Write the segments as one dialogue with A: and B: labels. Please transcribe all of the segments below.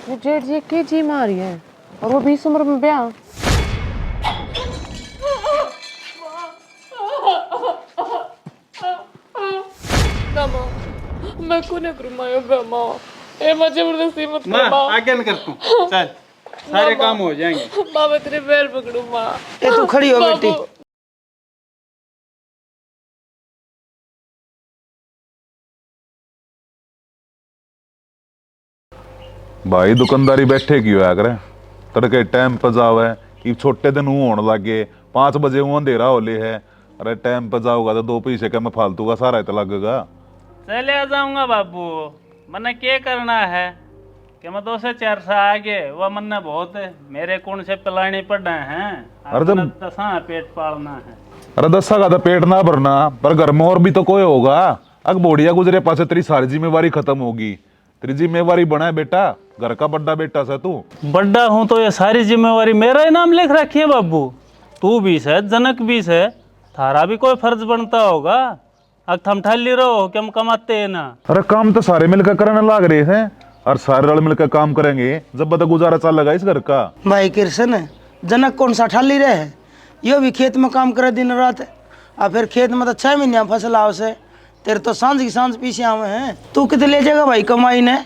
A: ये जेठ जी की जी मारी है और वो 20 उम्र में ब्याह। मैं कोने करूं मायो बेमा ए मां जबरदस्ती मत कर मां
B: आज्ञा न कर तू चल सारे काम हो जाएंगे।
A: मां मैं तेरे पैर पकड़ू मां।
C: ए तू खड़ी हो बेटी।
D: भाई दुकानदारी बैठे क्यों है करे तड़के टाइम पर जावे ये छोटे दिन होने लगे 5 बजे वो अंधेरा हो ले है। अरे टाइम पर जाओगा तो 2 पैसे का मैं फालतू का सारा इतना लगेगा।
B: चले आ जाऊंगा बाबू मन्ने क्या करना है कि मैं 2 से 4 साल आगे वह मन्ने बहुत है मेरे कौन से पिलानी पड़े हैं।
D: अरे जब
B: दसा पेट पालना है।
D: अरे 10 का तो पेट ना भरना पर घर में और भी तो कोई होगा। अग बोड़िया गुजरे पास तेरी सारी जिम्मेवारी खत्म होगी। तेरी जिम्मेवारी बना है बेटा घर का बड़ा बेटा से तू।
B: बड़ा हूँ तो ये सारी जिम्मेवारी मेरा ही नाम लिख रखी है बाबू। तू भी है जनक भी है थारा भी कोई फर्ज बनता होगा। अब थम ठाली रहो कि हम कमाते हैं ना।
D: अरे काम तो सारे मिलकर करने लग रहे हैं और सारे रल मिलकर काम करेंगे जब बता गुजारा चल लगा इस घर का।
C: भाई कृष्ण जनक कौन सा ठाली रहे है यो भी खेत में काम करे दिन रात और फिर खेत में तो 6 महीने फसल आओ से तेरे तो सांझ की सांझ पीछे आवे हैं। तू कितने ले जाएगा भाई कमाई ने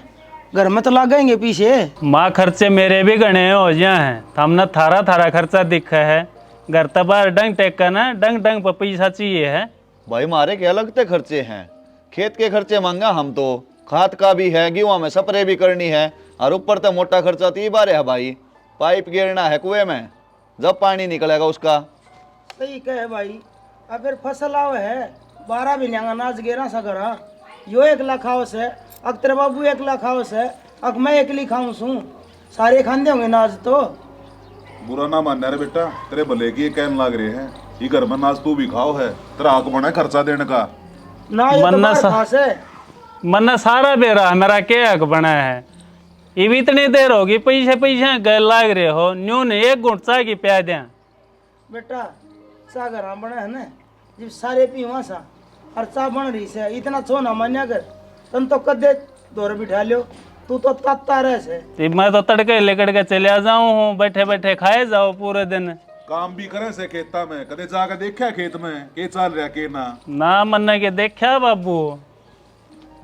C: घर में तो लगाएंगे पीछे।
B: माँ खर्चे मेरे भी गणे हो जाए हैं हमने थारा थारा खर्चा दिखा है। घर तबार डंग टेका ना डंग डंग पर पैसा चाहिए है।
E: भाई मारे के अलग ते खर्चे हैं खेत के खर्चे मांगा हम तो खाद का भी है गेहूं में स्प्रे भी करनी है और ऊपर तो मोटा खर्चा 30 बार है भाई। पाइप गिरना है कुएं में जब पानी निकलेगा उसका।
C: सही कहे भाई अब फिर फसल आवे है 12 भी नहीं अनाज गेरा सगरा यो 1 लाख आओ से अग तेरे बाबू 1 लाख आओ से अग मैं अकेली खाऊं सू सारे खाते होंगे नाज तो।
D: बुरा ना मानना रे बेटा तेरे भले की ये कहने लग रहे हैं ये घर में नाच तू भी खाओ है तेरा हक बना है खर्चा देने का।
C: ना ये तो बाहर खास है
B: मन्ना सारा बेरा मेरा क्या हक बना है। ये भी इतनी देर होगी पैसे पैसे गए लाग रहे हो न्यू ने 1 घुट चाय की प्या दें।
C: बेटा सागर हम बना है ना जब सारे पीवा सा और चा बन रही से इतना छोना मान्या कर तन तो कदे दौर बिठा लियो तू तो तत्ता रह से।
B: मैं तो तड़के लेकर के चले आ जाऊं हूँ बैठे बैठे खाए जाओ पूरे दिन।
D: काम भी करे से खेता में कदे जाकर देखा खेत में के चल रहा के ना
B: मन्ने के देखा बाबू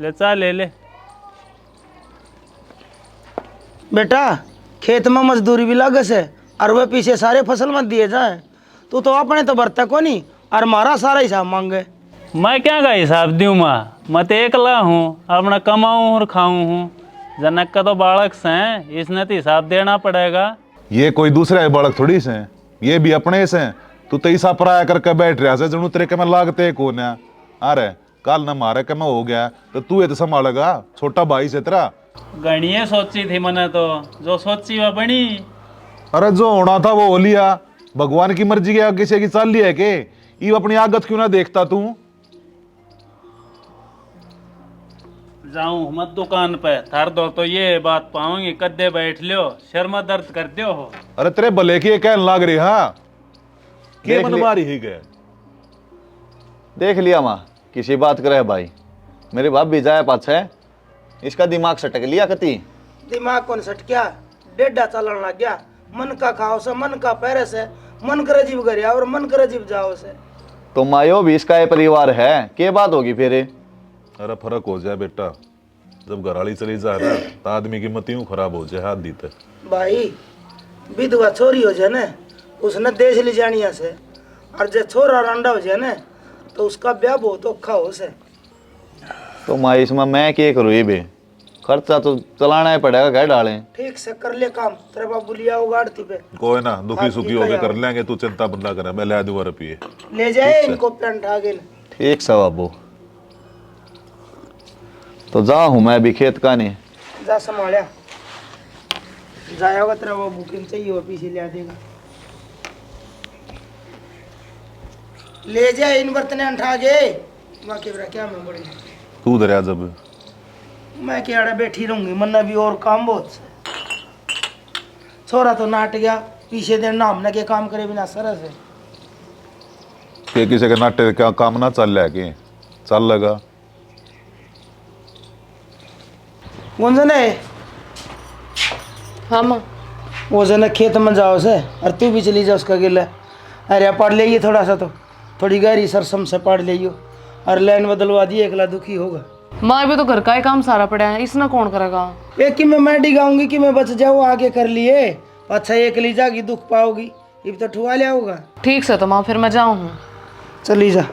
B: ले चा ले ले।
C: बेटा खेत में मजदूरी भी लागे से और वे पीछे सारे फसल मत दिए जाए तू तो अपने तो बरता को नहीं और मारा सारा हिसाब मांगे।
B: मैं क्या का हिसाब दूँ माँ मैं तो एकला हूँ अपना कमाऊँ और खाऊँ हूँ। जनक का तो बालक से इसने तो हिसाब देना पड़ेगा।
D: ये कोई दूसरा बालक थोड़ी से ये भी अपने से तू तो ईसा पराया करके बैठ रहा है जनू तेरे के में लागते कौन है। अरे कल न मारे के में हो गया तो तू ये तो संभालेगा छोटा भाई से तेरा।
B: गणिये सोची थी मैंने तो जो सोची वह बनी।
D: अरे जो होना था वो हो लिया भगवान की मर्जी के किसी की चाल लिया है के ये अपनी आगत क्यों ना देखता तू।
B: जाऊं मत दुकान पे थार दो तो ये बात पाऊंगी कद्दे बैठ लियो शर्मा दर्द कर दियो हो।
D: अरे तेरे भले की कहने लाग रही हाँ के
E: देख
D: मन मारी ही गए।
E: देख लिया माँ किसी बात करे भाई मेरी बाप भी जाए पाछे इसका दिमाग सटक लिया कती।
C: दिमाग कौन सट गया डेढ़ा चलन लग गया मन का खाओ से मन का पैरे से मन करे जीव गरिया और मन करे जीव जाओ से।
E: तो मायो भी इसका ये परिवार है क्या बात होगी फिर।
D: अरे फर्क हो जाए बेटा जब घराली चली जाए ना तो आदमी की मत यूं खराब हो जाए हाथ दीते।
C: भाई विधवा छोरी हो जाए ना उसने देश ले जानी से और जो छोरा रांडा हो जाए ना तो उसका ब्याह बहुत औखा हो से।
E: तो माँ इसमें मैं क्या करूँ ये भी खर्चा तो चलाना ही पड़ेगा घर डालें।
C: ठीक से कर ले काम तेरे बाबू लिया होगा आड़ती पे
D: कोई ना दुखी सुखी होके कर लेंगे तू चिंता बंदा करे मैं ले दूंगा रुपये
C: ले जाए इनको प्लांट आगे
E: ठीक सा बाबू तो जा हूँ मैं अभी खेत का नहीं
C: जा संभालिया जाएगा तेरा वो बुकिंग चाहिए वो पीछे ले देगा ले जाए इन बर्तने उठा के बाकी बरा क्या मैं बड़ी
D: तू दरिया जब
C: मैं क्या बैठी रहूंगी मन्ना भी और काम बहुत से छोरा तो नाट गया पीछे दिन नाम न के काम करे बिना सरस है
D: के किसी के नाटे क्या काम ना चल रहा के चल लगा
C: गुंजन है
A: हाँ माँ।
C: वो जना खेत में जाओ से और तू भी चली जा उसका गिला। अरे पढ़ ले थोड़ा सा, तो थोड़ी गहरी सरसम से पढ़ ले और लाइन बदलवा दिए, अगला दुखी होगा।
A: माँ अभी तो घर का ही काम सारा पड़ा है, इसना कौन करेगा?
C: एक कि मैं डिगाऊंगी कि मैं बच जाऊँ, आगे कर लिए। अच्छा एक ली जागी दुख पाओगी, ये तो ठुआ लिया होगा।
A: ठीक से तो माँ फिर मैं जाऊँ हूँ।
C: चली जा।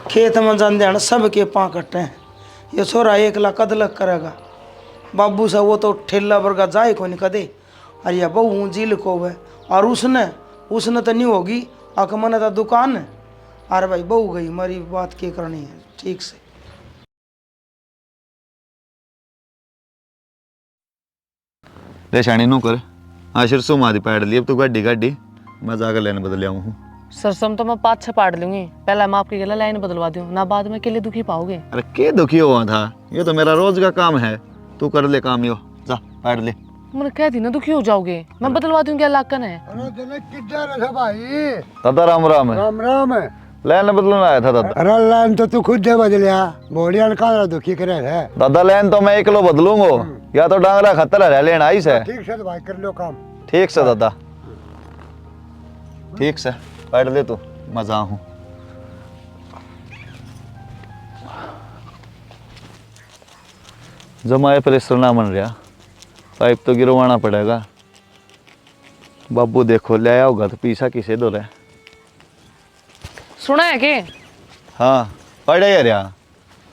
C: खेत में जान देना सबके पाँ कट्टे हैं। ये छोरा एक लाख कदलक करेगा बाबू से, वो तो ठेला वर्गा जाए को नहीं कदे। अरे या बहू जिल को है और उसने तो नहीं होगी आकमन तो दुकान है। अरे भाई बहू गई मरी बात क्या करनी है ठीक से।
E: ले शाणी नो कर आशिर सो मारी पैड ली, अब तो गाड़ी गाड़ी मैं जाकर लेने बदल आऊँ हूँ।
A: सरसम तो मैं 5-6 पाड़ लूंगी, पहले मैं आपकी गला लाइन बदलवा दूँ ना, बाद में अकेले दुखी पाओगे।
E: अरे के दुखी हुआ था, ये तो मेरा रोज का काम है। तू कर ले काम, यो जा पैड ले।
A: मैंने कह दी ना दुखी हो जाओगे, मैं बदलवा दूंगी, क्या लाकन है।
E: दादा राम राम है।
F: राम राम है।
E: लैन बदलने आया था दादा।
F: अरे लाइन तो तू खुद दे बदलिया, बोलिया कहाँ दुखी करे है।
E: दादा लैन तो मैं 1 किलो बदलूंगो, या तो डांगरा खतर है लेन आई से।
F: ठीक से भाई कर लो काम।
E: ठीक से दादा, ठीक से पैड ले तू, मजा हूँ। जमाए प्रेशर ना बन रहा, पाइप तो गिरवाना पड़ेगा। बाबू देखो ले आया होगा तो पीछा किसे दो रहे।
A: सुना है के?
E: हाँ पड़े यार यार।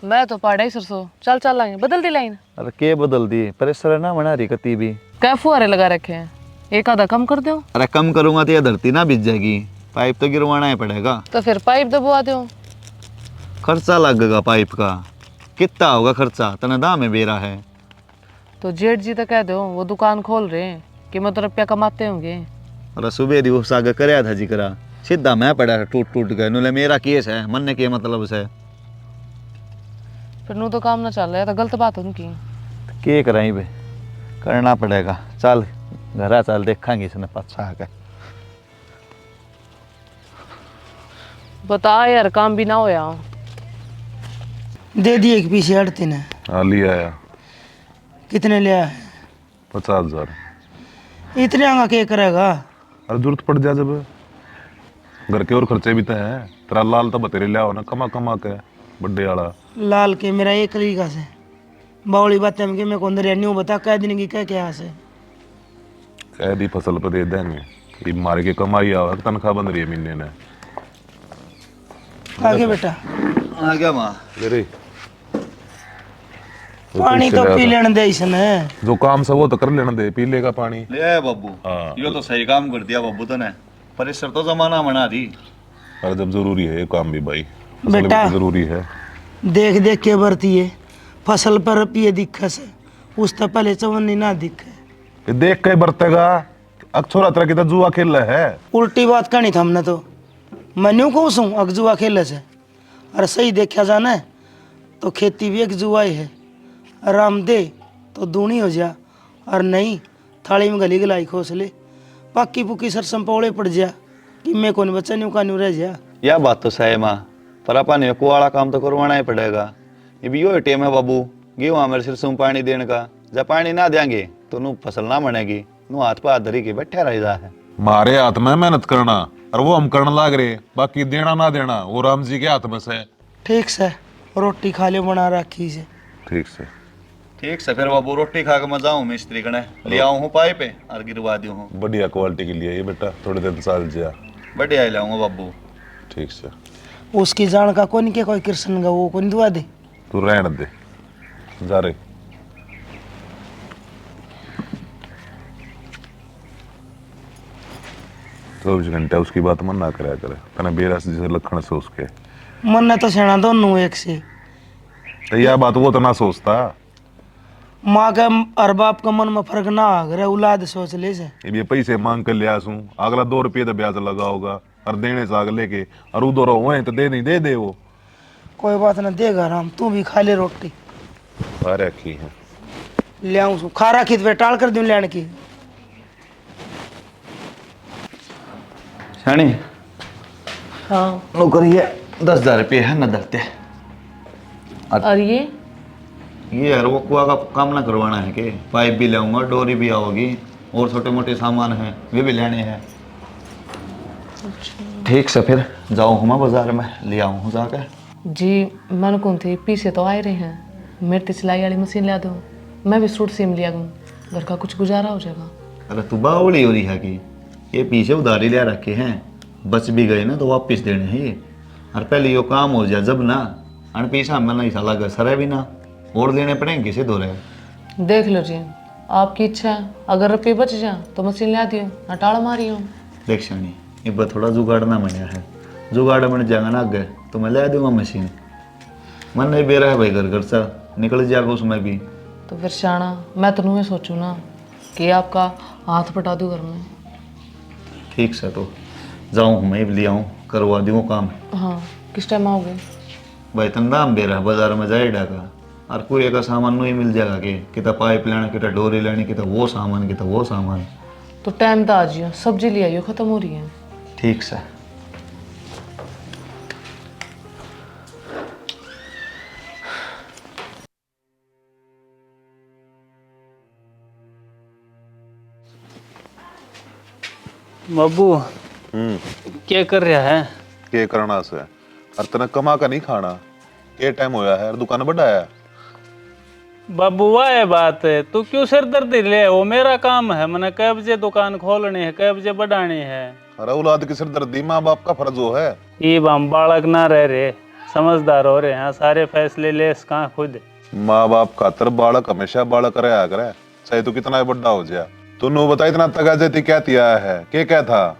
A: मैं तो पाड़ा ही सरसों, चल चल आएंगे, बदल दी लाइन।
E: अरे के बदल दी, प्रेशर ना बना रही कती भी।
A: क्या फुहारे लगा रखे हैं, एक आधा कम कर दो।
E: अरे कम करूंगा तो यह धरती ना बिज जाएगी, पाइप तो गिरवाना ही पड़ेगा।
A: तो फिर पाइप दबवा दो।
E: खर्चा लगेगा पाइप का, कितना होगा खर्चा, तना दाम में बेरा है।
A: तो जेठ जी तो कह दो, वो दुकान खोल रहे हैं कि मैं तो रुपया कमाते होंगे।
E: अरे सुबह दी उस आगे कराया था जी करा, सीधा मैं पड़ा टूट टूट गए, नुले मेरा केस है, मन ने के मतलब से।
A: फिर नू तो काम ना चल रहा है, तो गलत बात उनकी।
E: के कराई बे, करना पड़ेगा। चल घर चल देखेंगे इसने पाछा आके।
A: बता यार, काम भी ना होया।
C: दे दिए एक पीछे हटते ने।
D: हाँ लिया आया।
C: कितने लिया है?
D: 50,000।
C: इतने आगा क्या करेगा?
D: अरे जरूरत पड़ जाए जब, घर के और खर्चे भी तो हैं। तेरा लाल तो बतेरे लिया हो ना कमा कमा के बड्डे वाला।
C: लाल के मेरा एक तरीका से बावली बात है मैं कौन दरिया न्यू बता कह दिन की क्या से
D: कह दी फसल पर दे देंगे, ये मारे के कमाई आवा तनख्वाह बन रही है महीने ने।
C: आगे बेटा
E: आ गया माँ।
D: अरे
C: पानी तो पी लेने दे इसने।
D: जो काम सब वो तो कर लेना दे, पी लेगा पानी।
E: ले आया बाबू।
D: हाँ।
E: यो तो सही काम कर दिया बाबू तो ने, परिसर तो जमाना बना दी।
D: अरे जब जरूरी है ये काम भी भाई, फसल भी
C: बेटा
D: तो जरूरी है।
C: देख देख के बरती है फसल पर पिए दिखे से, उस तो पहले चवन्नी ना दिखे।
D: ये देख के बरतेगा, अक्सोरा तरह की तो जुआ खेल रहा है।
C: उल्टी बात करनी था हमने तो, मैं न्यू कहूँ सूँ अग जुआ खेले से। अरे सही देखा जाना है तो खेती भी एक जुआ ही है। आराम दे तो दूनी हो जा, और नहीं थाली में गली गलाई खोस ले, पक्की पुक्की सरसम पौड़े पड़ जा कि मैं कौन बच्चा न्यू का न्यू रह जा।
E: यह बात तो सही माँ, पर अपन को वाला काम तो करवाना ही पड़ेगा। ये भी यो टेम है बाबू, गेहूँ मेरे सिर से पानी देने का। जब पानी ना देंगे तो नू फसल ना बनेगी, नू हाथ पर हाथ धरी के बैठे रह जा है।
D: मारे हाथ में मेहनत करना और वो हम करने लाग रहे, बाकी देना ना देना वो राम जी के हाथ में से।
C: ठीक से रोटी खा ले बना रखी से।
D: ठीक से
E: ठीक से फिर बाबू रोटी खा के मैं जाऊँ मिस्त्री कने, ले आऊँ हूँ पाइप और गिरवा दी हूँ।
D: बढ़िया क्वालिटी के लिए ये बेटा, थोड़ी देर साल जा।
E: बढ़िया ही लाऊंगा बाबू।
D: ठीक से
C: उसकी जान का कौन के कोई कृष्ण का वो कौन दुआ दे।
D: तू रहने दे जा रे। चौबीस घंटे उसकी बात मन ना कराया करे, तने बेरस जैसे लखन से उसके
C: मन ने तो सेना दोनों एक से।
D: तो यह बात वो तो ना सोचता।
C: माँ का और बाप का मन में फर्क ना आ गया, औलाद सोच ले से।
D: ये पैसे मांग कर ले आसूं, अगला 2 रुपये तो ब्याज लगा होगा और देने से आग लेके और उधर हुए तो दे नहीं दे वो।
C: कोई बात ना देगा राम, तू भी खा ले रोटी।
D: अरे रखी है
C: ले आऊँ सू खा रखी तो टाल कर दूँ लेने की।
E: शानी
A: हाँ
E: नौकरी है 10,000 रुपये है न धरते।
A: और ये
E: ये यार वो कुआ का काम ना करवाना है कि पाइप भी लाऊंगा, डोरी भी आओगी और छोटे मोटे सामान हैं वे भी लेने हैं। ठीक से फिर जाऊँ मैं बाजार में ले आऊँ हूँ जाकर।
A: जी मन कौन थी पीछे तो आए रहे हैं, मेरे तो सिलाई वाली मशीन ला दो, मैं भी सूट सिम लिया दूँ, घर का कुछ गुजारा हो जाएगा।
E: अरे तू बावली हो रही है कि ये पीछे उधारी ले रखे हैं, बच भी गए ना तो वापस देने हैं ये। और पहले यो काम हो जाए जब ना अन पैसा मैं नहीं साला घर सर भी ना और देने पड़ेंगे किसे दो रहे।
A: देख लो जी, आपकी इच्छा है, अगर रुपये बच जाए तो मशीन ला दियो, हटाड़ मारी हूँ।
E: देख शानी एक बार थोड़ा जुगाड़ना बना है, जुगाड़ बन जाएगा ना आगे तो मैं ले दूंगा मशीन। मन नहीं बेरा है भाई घर खर्चा निकल जाएगा उसमें भी।
A: तो फिर शाना मैं तो नहीं सोचूं ना कि आपका हाथ पटा दूँ घर में।
E: ठीक से तो जाऊँ मैं भी ले आऊँ करवा दूँ काम।
A: हाँ किस टाइम आओगे?
E: भाई तन दाम बेरा बाजार में जाए डाका और कोई एक सामान नहीं मिल जाएगा कि कितना पाइप लेना कितना डोरी लेनी कितना वो सामान।
A: तो टाइम तो आ जियो, सब्जी ले आइयो, ख़त्म हो रही है।
E: ठीक से।
B: बाबू क्या कर रहा है?
D: के करना से और तना कमा का नहीं खाना के टाइम होया है और दुकान बढ़ाया।
B: बाबू वाह है बात है, तू क्यों सिरदर्दी ले? वो मेरा काम है, मैंने कै बजे दुकान खोलनी है, कै बजे बढ़ानी है।
D: अरे औलाद की सिरदर्दी माँ बाप का फर्ज हो है।
B: ये हम बालक ना रह रहे, समझदार हो रहे हैं, सारे फैसले ले कहाँ खुद।
D: माँ बाप खातर बालक हमेशा बालक रहा करे, चाहे तू कितना बड़ा हो जाए। तू नो बता इतना तगा जाती क्या तिया है के क्या था?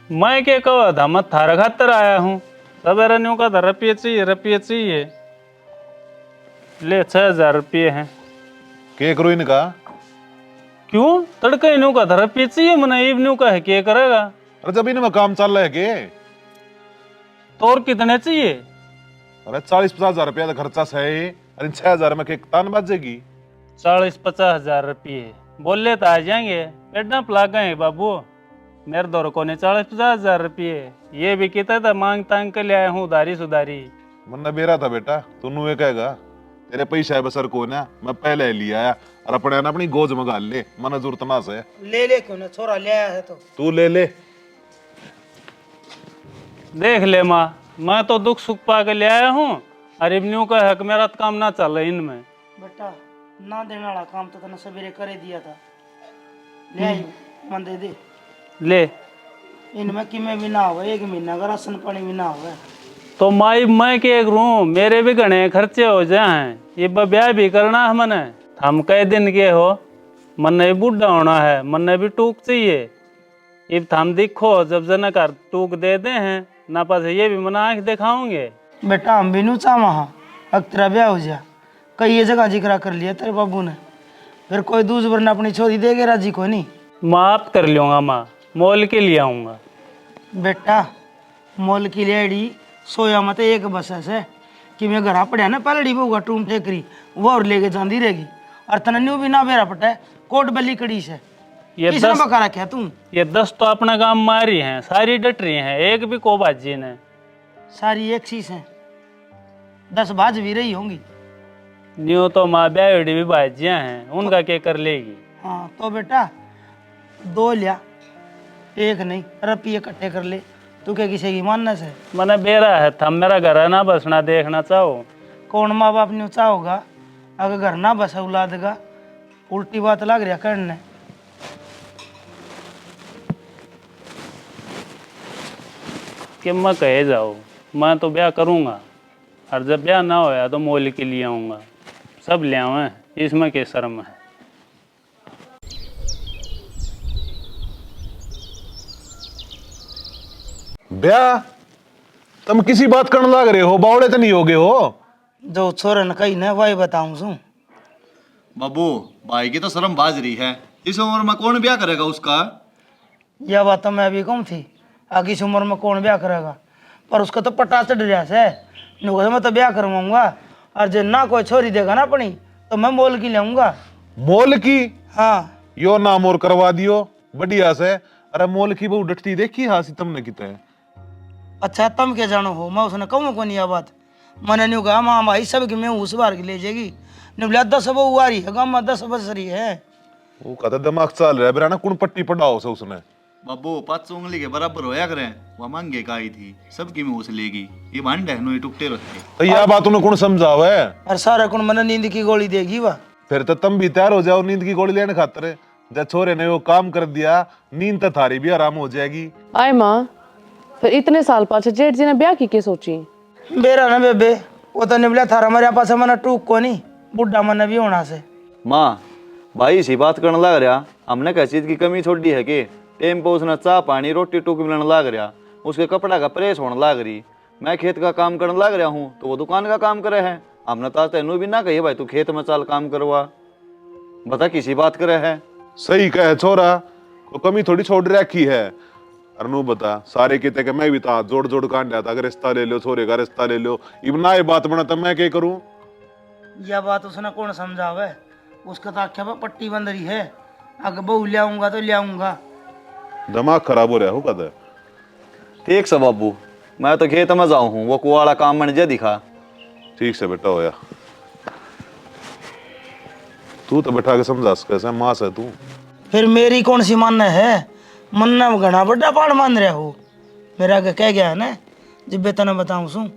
B: मैं क्या कहा था, मैं थारा खातर आया हूँ। सवेरे न्यू का था रुपये चाहिए ले 6,000 रुपये हैं।
D: के करो इनका?
B: क्यों तड़के न्यू का था रुपये चाहिए, मैंने ईव न्यू का है क्या करेगा?
D: अरे जब इनमें काम चल रहा है के
B: तो और कितने चाहिए?
D: अरे 40-50 हजार रुपया खर्चा सही, अरे 6,000 में के तान बचेगी।
B: 40-50 हजार रुपये बोले तो आ जाएंगे, पेड़ा पला गए बाबू। मेरे दौर को ने 40-50 हजार रुपये ये भी कितना था, मांग तांग के ले आया हूँ उधारी सुधारी।
D: मन्ना बेरा था बेटा, तू नुए कहेगा तेरे पैसा है बसर को ना मैं पहले लिया आया और अपने ना अपनी गोज में गाल ले, मन जरूरत ना से
C: ले क्यों ना, छोरा ले आया है तो
D: तू ले।
B: देख ले माँ, मैं तो दुख सुख पा के ले आया हूँ, अरे इब्नियों का हक मेरा तो काम ना चल रहा इनमें।
C: बेटा ना देने वाला काम तो तने सवेरे करे दिया था, ले आई मन दे दे।
B: ले
C: इनमें कि में भी ना हो, एक महीना का राशन पानी भी ना हो।
B: तो माई मैं के एक रू मेरे भी घने खर्चे हो जाए, ये ब्याह भी करना है मने। हम कई दिन के हो, मन भी बूढ़ा होना है, मन भी टूक चाहिए। इब हम दिखो जब जनक टूक दे दे हैं ना पास ये भी मना आँख दिखाओगे।
C: बेटा हम भी नू चाह अब तेरा ब्याह हो जा, कई ये जगह जिक्र कर लिया तेरे बाबू ने, फिर कोई दूसरे ने अपनी छोरी देगे राजी को नहीं।
B: माफ कर लूँगा माँ, मोल के लिए आऊँगा।
C: बेटा मोल की लेडी सोया मत एक बस से कि मैं घर पड़ा ना पलड़ी होगा टूम ठेकरी वो और लेके जाती रहेगी, और तने न्यू भी ना बेरा पटा कोट बली कड़ी से
B: ये
C: किसने
B: 10
C: बका रखा तू?
B: ये 10 तो अपना गांव मारी हैं, सारी डट रही हैं, एक भी को बाजी ने।
C: सारी एक चीज है, 10 बाज भी रही होंगी।
B: न्यू तो माँ ब्याहड़ी भी बाजियाँ हैं, उनका क्या कर लेगी।
C: हाँ तो बेटा 2 लिया, एक नहीं रुपये इकट्ठे कर ले, तू क्या किसी की मानना से?
B: मैंने बेरा है, थम मेरा घर है ना बसना देखना चाहो।
C: कौन माँ बाप ने चाहोगा, अगर घर ना बस औलाद का उल्टी बात लग रहा करने।
B: कि मैं कहे जाओ, मैं तो ब्याह करूँगा, और जब ब्याह ना होया तो मोल के लिए आऊँगा, सब ले आवे, इसमें क्या शर्म है।
D: ब्याह तुम किसी बात करने लग रहे हो, बावड़े तो नहीं हो गए हो?
C: जो छोरन कही ना वही बताऊं सू।
E: बाबू भाई की तो शर्म बाज रही है, इस उम्र में कौन ब्याह करेगा उसका?
C: यह बात तो मैं अभी कम थी, आगे इस उम्र में कौन ब्याह करेगा, पर उसका तो पटा चढ़ रहा है, मैं तो ब्याह करवाऊंगा, और जो ना कोई छोरी देगा ना अपनी तो मैं मोल की लाऊंगा।
D: मोल की?
C: हाँ
D: यो नाम और करवा दियो बढ़िया से। अरे मोल की बहु डटती देखी हासी तुमने कितना है।
C: अच्छा तुम क्या जानो हो, मैं उसने कहूँ को नहीं यह बात, मैंने नहीं कहा माँ भाई सब कि मैं उस बार की ले जाएगी, ने बोला 10 बहू आ रही है गाँव में 10 बज रही है।
D: वो कहता दिमाग चल रहा है बेरा ना कौन पट्टी पढ़ाओ से उसने।
E: बाबू 5 उंगली के बराबर होया करें, वह मांगे का आई थी सबकी मुंह से लेगी, ये भांड है नो टुकटे रखे।
D: तो यह बात उन्हें कौन समझाओ है।
C: और सारा कौन मन नींद की गोली देगी वह।
D: फिर तो तुम भी तैयार हो जाओ नींद की गोली लेने खातर। जब छोरे ने वो काम कर दिया नींद तो थारी भी आराम हो जाएगी।
A: आए माँ, फिर इतने साल पाछे जेठ जी ने ब्याह की के सोची?
C: बेरा ना बेबे वो तो निबला थारा हमारे पास मना टूक को नहीं बुढ़ा मन भी होना से।
E: माँ भाई सी बात करने लग रहा, हमने किस चीज की कमी छोड़ी है कि टाइम पे उसने चाह पानी रोटी टूक मिलने लग रहा, उसके कपड़ा का प्रेस होने लग रही, मैं खेत का काम करने लग रहा हूँ तो वो दुकान का काम करे है। हमने तो तेनू भी ना कही भाई तू खेत में चाल काम करवा, बता किसी बात करे है।
D: सही कहे छोरा, तो कमी थोड़ी छोड़ रखी है। अरनू बता सारे कहते कि मैं भी था जोड़ जोड़ कांड था, अगर रिश्ता ले लो छोरे का रिश्ता ले लो, इब ना ये बात बना तब मैं क्या करूं।
C: यह बात उसने कौन समझावे, उसका तो आख्या में पट्टी बंद रही है, अगर बहू ले आऊंगा तो ले आऊंगा।
D: दिमाग खराब हो रहा हो कदर।
E: ठीक से बाबू मैं तो खेत में जाऊँ हूँ, वो कुआड़ा काम मैंने दिखा।
D: ठीक से बेटा होया, तू तो बैठा के समझा कैसे मां से तू।
C: फिर मेरी कौन सी मानना है, मन्ना घना बड़ा पाड़ मान रहा हो। मेरा आगे कह गया है ना जब बेतना बताऊं सू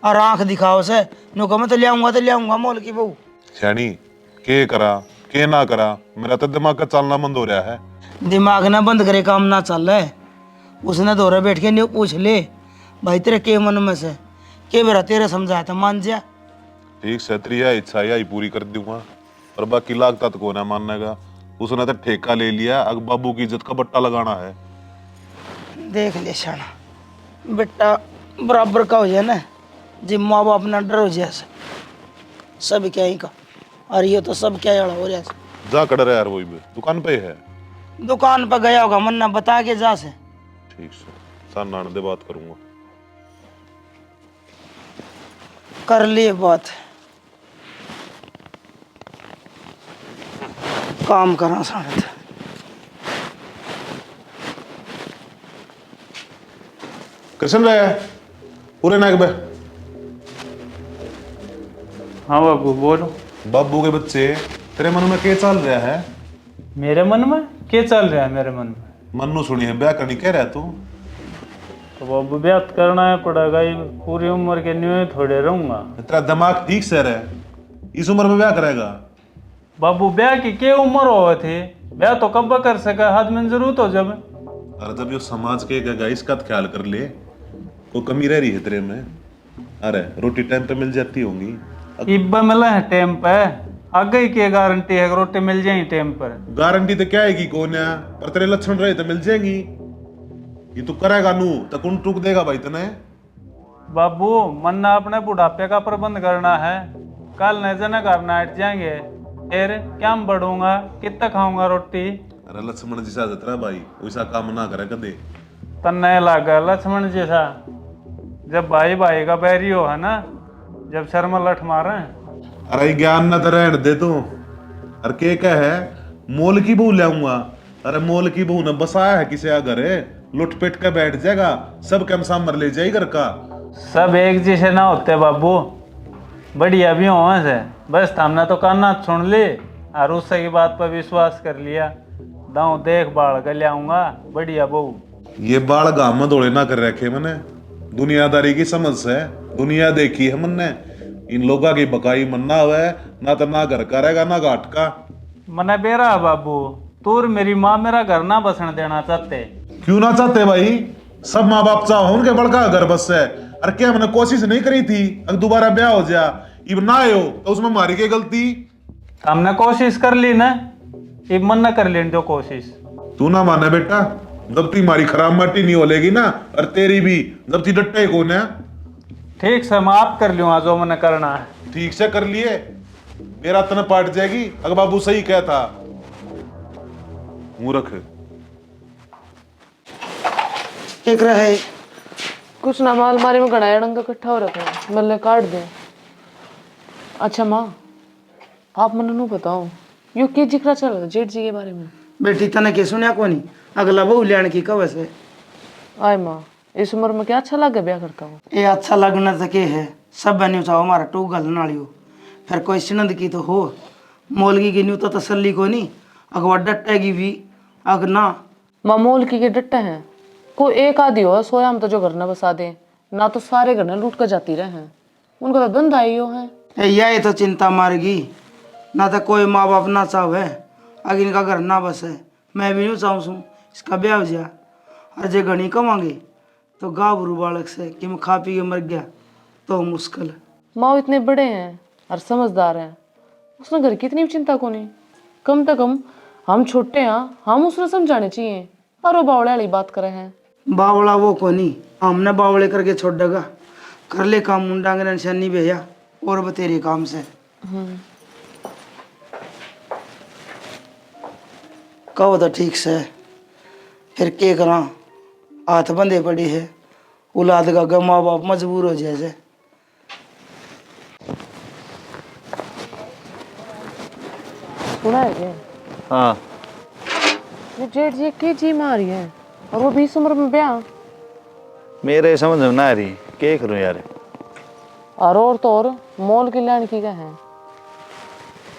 C: और आंख दिखाओ से नो कह मैं तो ले आऊंगा मोल की बहू।
D: सैनी के करा के ना करा, मेरा तो दिमाग का चलना बंद हो रहा है।
C: दिमाग ना बंद करे काम ना चल रहा है। उसने दौरे बैठ के न्यू पूछ ले भाई तेरे के मन में से के बेरा तेरे समझाया था मान जा।
D: ठीक से तेरी यह इच्छा यही पूरी कर दूंगा, और बाकी लागता तो को ना मानने का। उसने तो ठेका ले लिया, अब बाबू की इज्जत का बट्टा लगाना है।
C: देख ले शाना बेटा बराबर का हो जाए ना, जब माँ बाप ना डर हो जाए सब क्या ही का, और ये तो सब क्या हो रहा है।
D: जा कर रहा यार, वही भी दुकान पे है।
C: दुकान पर गया होगा मन्ना बता के जा से।
D: ठीक से सान नान दे बात करूंगा।
C: कर लिए बात, काम करा साथ।
D: कृष्ण रहे पूरे नाक बे।
B: हाँ बाबू बोलो।
D: बाबू के बच्चे तेरे मन में क्या चल रहा है?
B: मेरे मन में क्या चल रहा है? मेरे मन में
D: मन्नू सुनी है ब्याह करनी कह रहा तू।
B: तो बाबू ब्याह करना है पड़ेगा, ये पूरी उम्र के न्यू थोड़े रहूंगा।
D: तेरा दिमाग ठीक से रहे, इस उम्र में ब्याह करेगा?
B: बाबू ब्याह की क्या उम्र हो थी, ब्याह तो कब कर सका, हाथ में जरूरत हो जब।
D: अरे जब यो समाज के कहेगा इसका तो ख्याल कर ले, कोई कमी रह रही है तेरे में? अरे रोटी टाइम पे मिल जाती होंगी।
B: इब्बा मिला है टाइम पे, आगे ही क्या गारंटी है रोटी मिल जाएगी टाइम पर?
D: गारंटी तो क्या है कि कौन है, पर तेरे लक्षण रहे तो मिल जाएंगी। ये तू करेगा नू तो कौन टूक देगा भाई तने?
B: बाबू मन्ना अपने बुढ़ापे का प्रबंध करना है, कल न जना करना हट जाएंगे, फिर क्या मैं बढ़ूंगा, कितना खाऊंगा रोटी?
D: अरे लक्ष्मण जी सा तेरा भाई वैसा काम ना करे कदे।
B: तन्ने लगा लक्ष्मण जैसा, जब भाई भाई का बैरी हो है ना, जब सर में लठ मारे।
D: अरे ज्ञान न तो रहने दे तू। अरे के कह है मोल की बहू ले आऊंगा? अरे मोल की बहू ने बसाया है किसी घर, लुट पेट के बैठ जाएगा, सब कम सामर ले जाएगी घर का।
B: सब एक जैसे ना होते बाबू, बढ़िया भी हो से, बस हमने तो काना सुन ली और उससे की बात पर विश्वास कर लिया, दाऊ देख बाढ़ कर ले आऊंगा बढ़िया बहू।
D: ये बाल गांव में दौड़े ना कर रखे मैंने, दुनियादारी की समझ से दुनिया देखी है मैंने। इन लोगों की बकाई मन्ना हुआ है ना, तो ना घर का रहेगा ना घाट का।
B: मने बेरा बाबू तूर मेरी माँ मेरा घर ना बसने देना चाहते।
D: क्यों ना चाहते भाई, सब माँ बाप चाहो उनके बड़का घर बस है। अरे क्या मैंने कोशिश नहीं करी थी अगर दोबारा ब्याह हो जा, इब ना हो तो उसमें हमारी क्या गलती?
B: हमने कोशिश कर ली ना, इब मन न कर लेने दो कोशिश।
D: तू ना माने बेटा, जब ती हमारी खराब माटी नहीं होलेगी ना, और तेरी भी जब ती डट्टे कौन है।
B: ठीक से माफ कर लूंगा जो मैंने करना है।
D: ठीक से कर लिए, मेरा तन पाट जाएगी अगर बाबू सही कहता। मूर्ख
C: एक रहे
A: कुछ ना माल मारे में गड़ाया डंग इकट्ठा हो रखा है, मल्ले काट दे। अच्छा माँ आप मन नू बताओ यो के जिक्र चल रहा जेठ जी के बारे में?
C: बेटी तने के सुनिया को नहीं, अगला बहू लेने की कब से।
A: आय माँ इस उम्र में क्या अच्छा लगे ब्याह करता हूँ?
C: ये अच्छा लगना तो के है, सब बने चाहो हमारा टू गल नालियो, फिर कोई सिनंद की तो हो, मौलगी की न्यू तो तसल्ली को नहीं, अगवा डटेगी भी अग ना।
A: मामूल की के डट्टे हैं, कोई एक आदि हो सोया हम तो जो घर न बसा दे, ना तो सारे घर न लूट कर जाती रहे हैं, उनका तो धंधा ही हो है।
C: यही तो चिंता मारेगी, ना तो कोई माँ बाप ना चाहे अगर इनका घर ना बसे। मैं भी नहीं चाहूँ इसका ब्याह हो जाए, और जे घनी कमांगे तो गाभरू बालक से कि मैं खा पी के मर गया तो मुश्किल है।
A: माँ इतने बड़े हैं और समझदार हैं, उसने घर की इतनी भी चिंता को नहीं। कम से कम हम छोटे हैं, हम उसने समझाने चाहिए, और वो बावड़े वाली बात करे हैं।
C: बावड़ा वो को नहीं, हमने बावड़े करके छोड़ देगा, कर ले काम मुंडा के निशानी भैया और बतेरे काम से। कहो तो ठीक से, फिर के करा, हाथ बंधे पड़ी है, औलाद का माँ बाप मजबूर हो जैसे।
A: सुना है क्या?
E: हाँ
A: ये जेठ जी की जी मारी है, और वो 20 उम्र में ब्याह।
E: मेरे समझ में ना आ रही, क्या करूँ यार।
A: और तो और मोल की लड़की का है,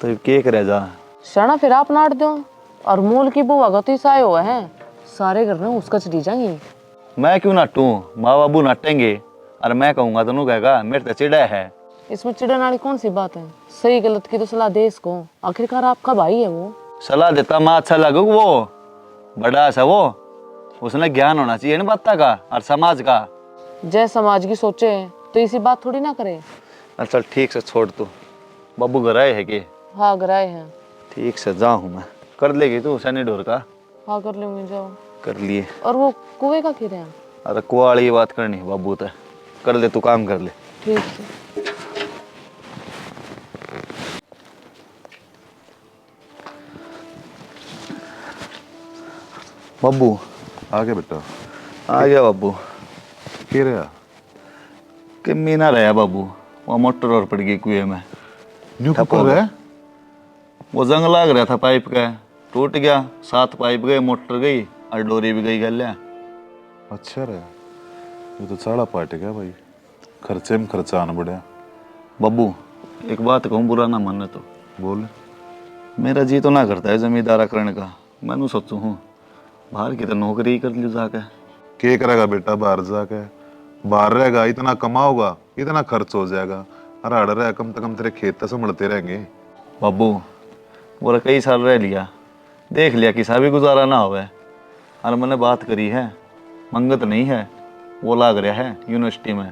E: तो क्या करे जा।
A: शाना फिर आप नाट दो, और मोल की बुआ का तो ईसाई हुआ है, सारे घर में उसका चली जाएंगी।
E: मैं क्यों नाटूं, माँ बाबू नाटेंगे, और मैं कहूँगा तो नू कहेगा मेरे तो चिड़ा है।
A: इसमें चिड़न वाली कौन सी बात है? सही गलत की तो सलाह दे इसको, आखिरकार आपका भाई है वो।
E: सलाह देता माँ अच्छा लगू, वो बड़ा सा वो, उसने ज्ञान होना चाहिए ना बात का और समाज का।
A: जय समाज की सोचे तो इसी बात थोड़ी ना करे।
E: अच्छा ठीक से छोड़ तू, बाबू घर आए है कि?
A: हाँ गराए हैं।
E: ठीक से जाऊँ मैं, कर लेगी तू शनि ढोर का?
A: हाँ कर लूंगी, जाओ
E: कर लिए।
A: और वो कुएं का खीरे हैं।
E: अरे कुआड़ी बात करनी है बाबू, तो कर ले, तू काम कर ले।
A: ठीक है।
E: बाबू
D: आगे बेटा
E: आ गया बाबू।
D: के रहा
E: कि मीना रहा बाबू, वहाँ मोटर और पड़ गई कुएं में।
D: न्यू
E: ठप
D: कुकर
E: हो गया।
D: है।
E: वो जंग लाग रहा था पाइप का, टूट गया, 7 पाइप गए, मोटर गई और डोरी भी गई गल्या।
D: अच्छा रे, ये तो साड़ा पाट गया भाई, खर्चे में खर्चा आना बढ़िया।
E: बाबू एक बात कहूँ, बुरा ना मानने तो।
D: बोल।
E: मेरा जी तो ना करता है जमींदारा करने का, मैं सोचू हूँ बाहर की तो नौकरी ही कर ली जाके।
D: के करेगा बेटा बाहर जाके, बाहर रहेगा इतना कमाओगा, इतना खर्च हो जाएगा, अरे अड़ रहा कम से कम तेरे खेत तो संभलते रहेंगे।
E: बाबू वो कई साल रह लिया, देख लिया किसा भी गुजारा ना होवे, और मैंने बात करी है, मंगत नहीं है, वो लाग रहा है यूनिवर्सिटी में,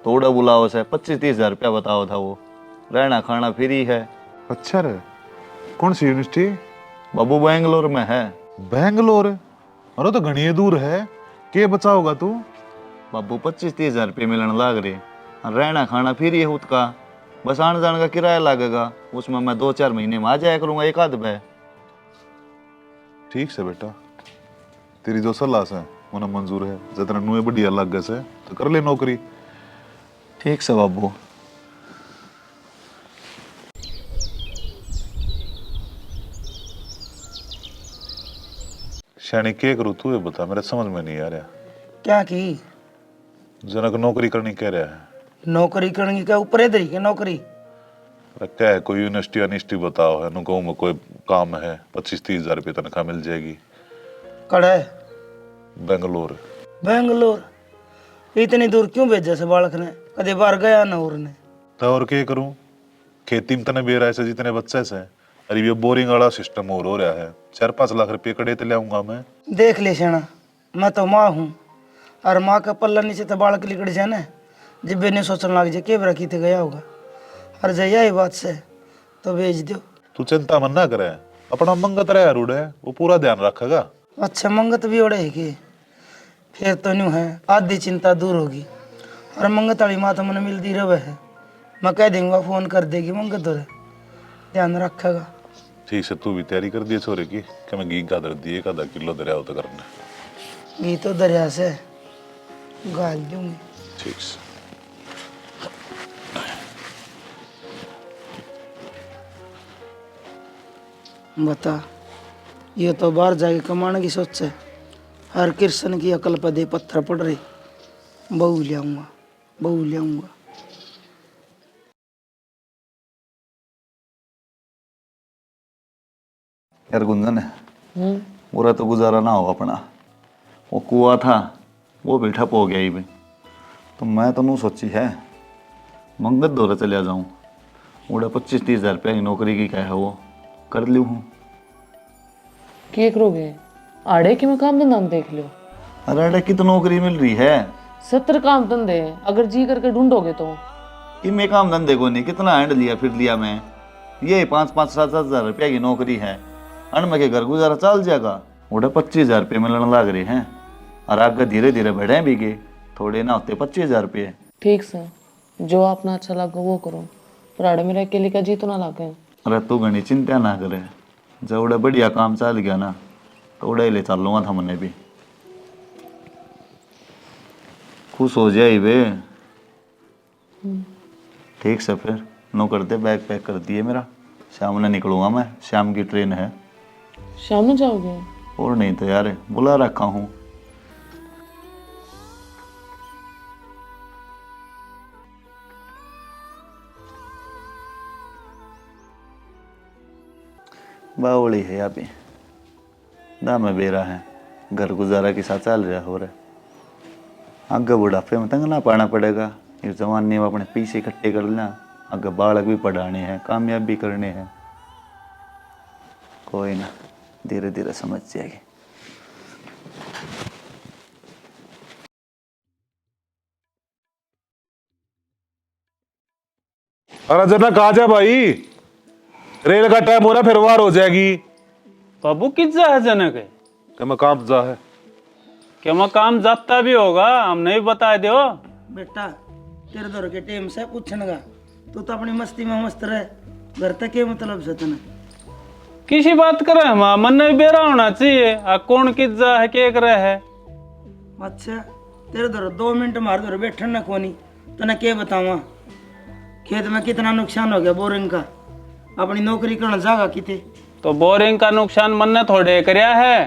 E: थोड़ा बुलाओ से 25-30 हज़ार रुपया बताओ था, वो रहना खाना फ्री है।
D: अच्छा रे, कौन सी यूनिवर्सिटी?
E: बाबू बेंगलोर में है।
D: बेंगलोर? अरे तो घनी दूर है, के बचाओगा तू?
E: बाबू 25-30 हज़ार रुपये मिलने लाग रहे, और रहना खाना फ्री है उसका, बस आने जाने का किराया लगेगा, उसमें मैं 2-4 महीने में आ जाया करूँगा एक आध में।
D: ठीक से बेटा, तेरी जो सलाह से उन्हें मंजूर है, जितना नुए बढ़िया लग गए से तो कर ले नौकरी।
E: ठीक से बाबू।
D: शानी के करूँ तू ये बता, मेरे समझ में नहीं आ रहा।
C: क्या की?
D: जनक नौकरी करनी कह रहा है।
C: नौकरी करने की क्या ऊपर इधर ही क्या नौकरी?
D: अरे क्या है, कोई यूनिवर्सिटी बताओ है, नुकाऊ में कोई काम है, 25-30 हज़ार रुपये तनख्वाह मिल जाएगी।
C: कड़े
D: बेंगलोर।
C: बेंगलोर इतनी दूर क्यों भेजा से बालक ने? कदे बाहर गया ना और ने
D: तो और क्या करूं, खेती में तने बेरा से जितने बच्चे से, अरे ये बोरिंग वाला सिस्टम और हो रहा है, 4-5 लाख रुपये कड़े तो ले आऊंगा मैं।
C: देख ले सेना, मैं तो माँ हूँ, और माँ का पल्ला नीचे तो बालक लिकड़ जाए ना, जब भी नहीं सोचने लग जाए के बरा की तो गया होगा, और जया ही बात से तो भेज दो।
D: तू चिंता मन ना करे, अपना मंगत रहे रूढ़ है, वो पूरा ध्यान रखेगा।
C: अच्छा मंगत भी ओढ़े है कि? फिर तो न्यू है, आधी चिंता दूर होगी, और मंगत वाली माँ तो मैंने मिलती रहे है, मैं कह दूंगा फोन कर देगी मंगत और ध्यान रखेगा।
D: ठीक से तू भी तैयारी कर दिए छोरे की, कि मैं घी का दर दिए का 10 किलो दरिया तो करना।
C: घी तो दरिया से गाल दूंगी।
D: ठीक से।
C: बता, ये तो बाहर जाके कमाने की सोच है, हर कृष्ण की अकल पर दे पत्थर पड़ रही। बहू ले आऊँगा, बहू ले आऊँगा।
E: यार गुंजन है पूरा तो गुजारा ना हो अपना। वो कुआ था वो भी ठप हो गया ही भी। तो मैं तो नू सोची है मंगत दौरा चलिया जाऊँ। उड़ा 25-30 हज़ार रुपया की नौकरी की क्या है वो कर लूँ हूँ।
A: क्या करोगे? आड़े कि मैं काम धंधा देख लियो।
E: अरे अरे की तो नौकरी मिल रही है।
A: 70 काम धंधे हैं, अगर जी करके ढूंढोगे तो।
E: कि मैं काम धंधे को नहीं कितना हैंड लिया फिर लिया मैं। ये 5-5-7 हज़ार रुपया की नौकरी है। अन के घर गुजारा चल जाएगा। उड़ा 25 हज़ार रुपये मिलने लग रहे हैं और आगे धीरे धीरे बढ़े भी गए। थोड़े ना होते 25 हज़ार रुपये।
A: ठीक से जो अपना अच्छा लगे वो करो, पर आड़े मेरे अकेले का जी तो ना लगे।
E: अरे तू घनी चिंता ना करे। जब उड़ा बढ़िया काम चल गया ना तो उड़ा ही ले चल लूँगा था मैंने भी। खुश हो जाए बे। ठीक से फिर नो कर दे, बैग पैक कर दिए मेरा। शाम में निकलूंगा मैं, शाम की ट्रेन है।
A: शाम में जाओगे?
E: और नहीं तो यार बुला रखा हूँ। बावली है यहाँ पे दाम बेरा है। घर गुजारा के साथ चल रहा हो रहा। आगे बुढ़ापे में तंग ना पाना पड़ेगा। इस जमाने में अपने पैसे इकट्ठे कर लेना। आगे बालक भी पढ़ाने हैं, कामयाब भी करने हैं। कोई ना धीरे धीरे समझ जाएगी।
D: अरे जनक आ जा भाई, रेल का टाइम हो रहा फिर वार हो जाएगी।
B: बाबू किस जा है जनक है?
D: क्या मैं काम जा है?
B: क्या मैं काम जाता भी होगा, हम नहीं बता दो।
C: बेटा तेरे दौर के टाइम से पूछने का, तू तो अपनी मस्ती में मस्त रहे। घर तक के मतलब से तने
B: किसी बात करे हम मन नहीं बेरा होना चाहिए। आ कौन किस जा है के करे है?
C: अच्छा तेरे दौर 2 मिनट मार दौर बैठन ना कोनी तने के बतावा। खेत में कितना नुकसान हो गया बोरिंग का। अपनी नौकरी करना जागा किते।
B: तो बोरिंग का नुकसान मन ने थोड़े करया है।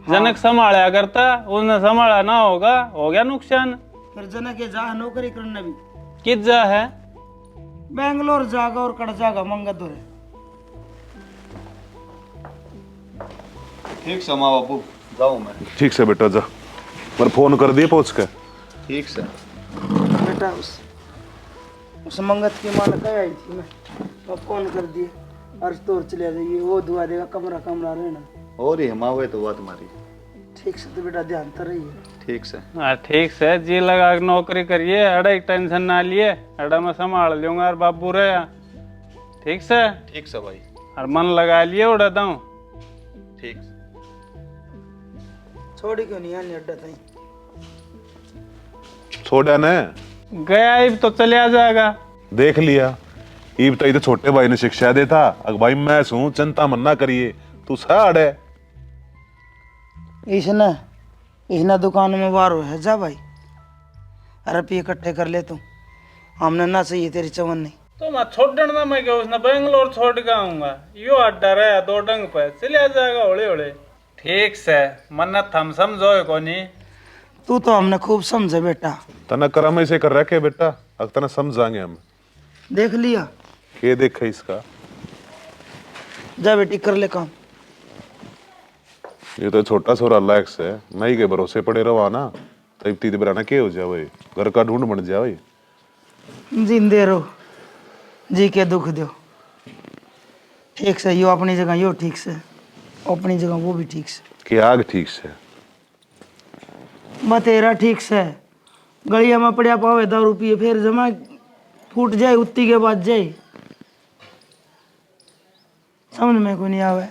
B: जनक संभाला करता, उसने संभाला ना होगा, हो गया नुकसान।
C: फिर जना के जा नौकरी करना भी
B: किस जा है?
C: बेंगलोर जागा और कड़ जागा मंगत दौरे।
E: ठीक से माँ बापू जाऊँ मैं।
D: ठीक से बेटा जा, पर फोन कर दिए पहुंच के।
E: ठीक से
C: बेटा उस मंगत की माँ ने कह आई थी मैं, अब फोन कर दिए अर्ज तोड़ चले जाइए, वो दुआ देगा कमरा कमरा रहना।
E: और ही माँ हुए तो बात हमारी।
C: ठीक से तो बेटा ध्यान तो रहिए।
E: ठीक से
B: ठीक से जी लगा के नौकरी करिए। अड़े टेंशन ना लिए, अड़ा मैं संभाल लूंगा और बाबू रहे। ठीक से?
E: ठीक से भाई।
B: और मन लगा लिए उड़ा दूं।
E: ठीक
C: छोड़ी क्यों नहीं आनी अड्डा ताई?
D: छोड़ा ने
B: गया इब तो चलिया जाएगा।
D: देख लिया, ईब तो छोटे भाई ने शिक्षा देता। अगर भाई मैं सू चिंता मन ना करिए, तू साड़ है।
C: इसने दुकान में वारो है जा भाई। अरे रुपये इकट्ठे कर ले तू, हमने ना चाहिए तेरी चवन नहीं।
B: तो मैं छोड़ना ना, मैं क्या उसने बेंगलोर छोड़ के आऊंगा। यो अड्डा रहा 2 डंग पे चलिया जाएगा होले होले। ठीक से मन्नत हम समझो को नहीं।
C: तू तो हमने खूब समझे बेटा।
D: तना करम ऐसे कर रखे बेटा, अगर तना समझाएंगे हम।
C: देख लिया
D: ये देखा इसका,
C: जा बेटी कर ले काम।
D: ये तो छोटा छोरा लायक से नहीं के भरोसे पड़े रहा ना, तब तीत बराना के हो जाए, घर का ढूंढ बन जाए।
C: जिंदे रहो, जी के दुख दो। ठीक से यो अपनी जगह, यो ठीक से अपनी जगह, वो भी ठीक से।
D: कि आग ठीक से
C: बतेरा ठीक से। गलिया में पड़िया पावे 10 रुपये फिर जमा फूट जाए, उत्ती के बाद जाए। समझ में को नहीं आवे।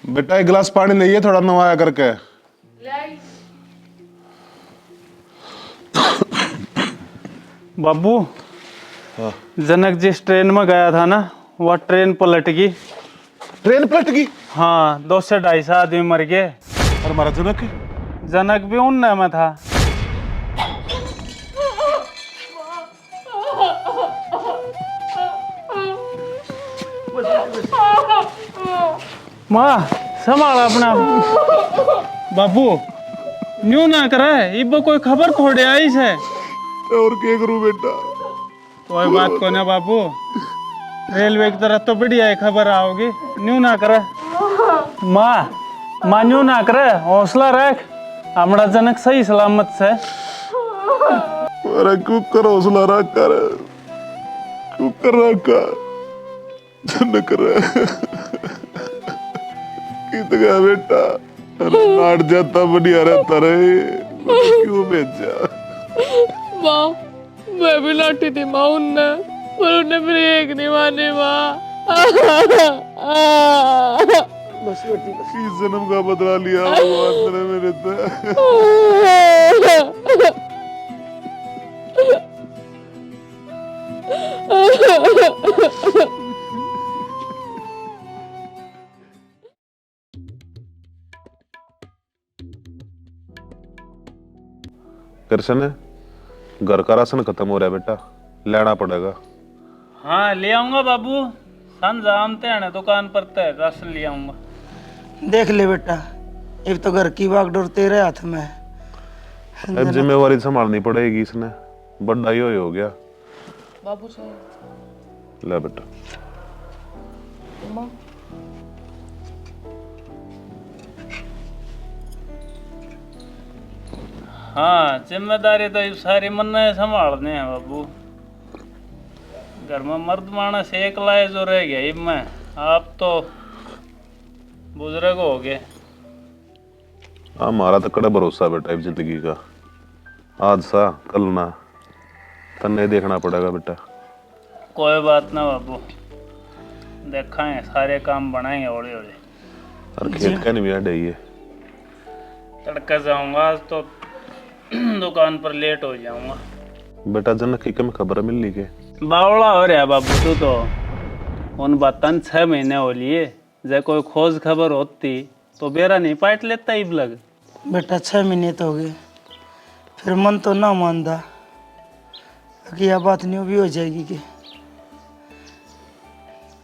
D: बेटा एक गिलास पानी नहीं है, थोड़ा नवाया करके।
B: बाबू जनक जिस ट्रेन में गया था ना, वह ट्रेन पलट गई।
D: ट्रेन पलट गई?
B: हाँ, 2 से 2.5 आदमी मर गए।
D: और हमारा जनक?
B: जनक भी उनने में था। माँ संभाल अपना। बाबू न्यू ना करे, इब कोई खबर थोड़े आई से।
D: और क्या करूं बेटा,
B: कोई बात को ना बापू, रेलवे की तरफ तो बढ़िया है खबर आओगी, न्यू ना करे माँ न्यू ना करे, हौसला रख, हमारा जनक सही सलामत से।
D: अरे कुकर हौसला रख कर, कुकर रखा जनक रे कित गया बेटा, अरे नाट जाता बढ़िया रहता रहे, क्यों भेजा?
A: माँ मैं भी लाठी थी माँ उनने, पर उनने मेरी एक नहीं मानी माँ।
C: बस बेटी बस।
D: इस जन्म का बदला लिया भगवान ने मेरे से। कृष्ण, घर का राशन खत्म हो रहा है बेटा, लेना पड़ेगा।
B: हाँ ले आऊंगा बाबू, संजा आमते हैं दुकान पर तय राशन ले आऊंगा।
C: देख ले बेटा, अब तो घर की बागडोर तेरे हाथ में है।
D: अब जिम्मेवारी संभालनी पड़ेगी, इसने बड़ा ही हो गया।
A: बाबू चाहिए
D: ले बेटा।
A: माँ
B: हाँ जिम्मेदारी तो ये सारी मन ने संभालने हैं बाबू, घर में मर्द मानस एक लाए जो रह गया इब में, आप तो बुजुर्ग हो गए।
D: हमारा तो कड़ा भरोसा बेटा इस जिंदगी का, आज सा कल ना, तन्ने देखना पड़ेगा बेटा।
B: कोई बात ना बाबू, देखाएं सारे काम बनाएंगे हौले हौले।
D: और खेत का नहीं भी है,
B: तड़का जाऊंगा आज तो दुकान पर लेट हो जाऊंगा।
D: बेटा जनक की कम खबर मिल ली के?
B: बावड़ा हो रहा बाबू तू तो, उन बातन 6 महीने हो लिए, जब कोई खोज खबर होती तो बेरा नहीं पाट लेता इब लग।
C: बेटा 6 महीने तो हो गए, फिर मन तो ना मानता कि यह बात न्यू भी हो जाएगी कि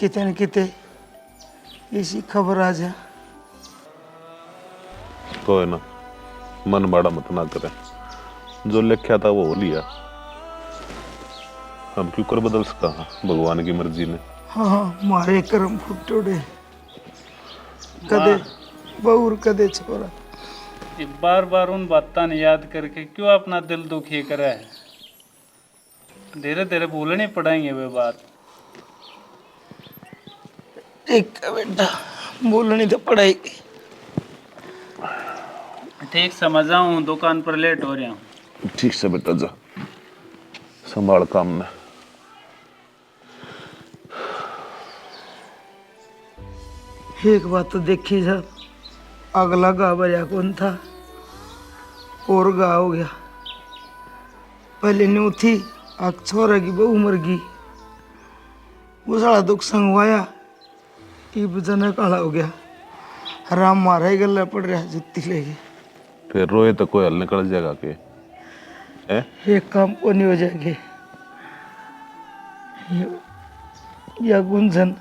C: किते न किते इसी खबर आ जा।
D: कोई ना, मन बड़ा मत ना करे, जो लिखा था वो हो लिया, हम क्यों कर बदल सका, भगवान की मर्जी ने।
C: हाँ मारे कर्म फुटोड़े, कदे बहुर कदे छोरा।
B: ये बार बार उन बातों ने याद करके क्यों अपना दिल दुखी करे है, धीरे धीरे भूलनी पड़ेंगे वे बात।
C: ठीक है बेटा, बोलनी तो पड़ेगी।
B: ठीक समझा हूँ, दुकान पर लेट हो रहा हूँ।
D: ठीक से बेटा जा, संभाल काम में।
C: एक बात तो देखी जा, अगला गा भरिया कौन था और गा हो गया। पहले न्यू थी आग छोरा की बहू मर गई, वो सारा दुख संगवाया, इब जना काला हो गया, राम मारा ही गला पड़ रहा जुत्ती लेके।
D: फिर रोए तो कोई हल निकल जाएगा के है?
C: एक काम को नहीं हो जाएंगे, या गुंजन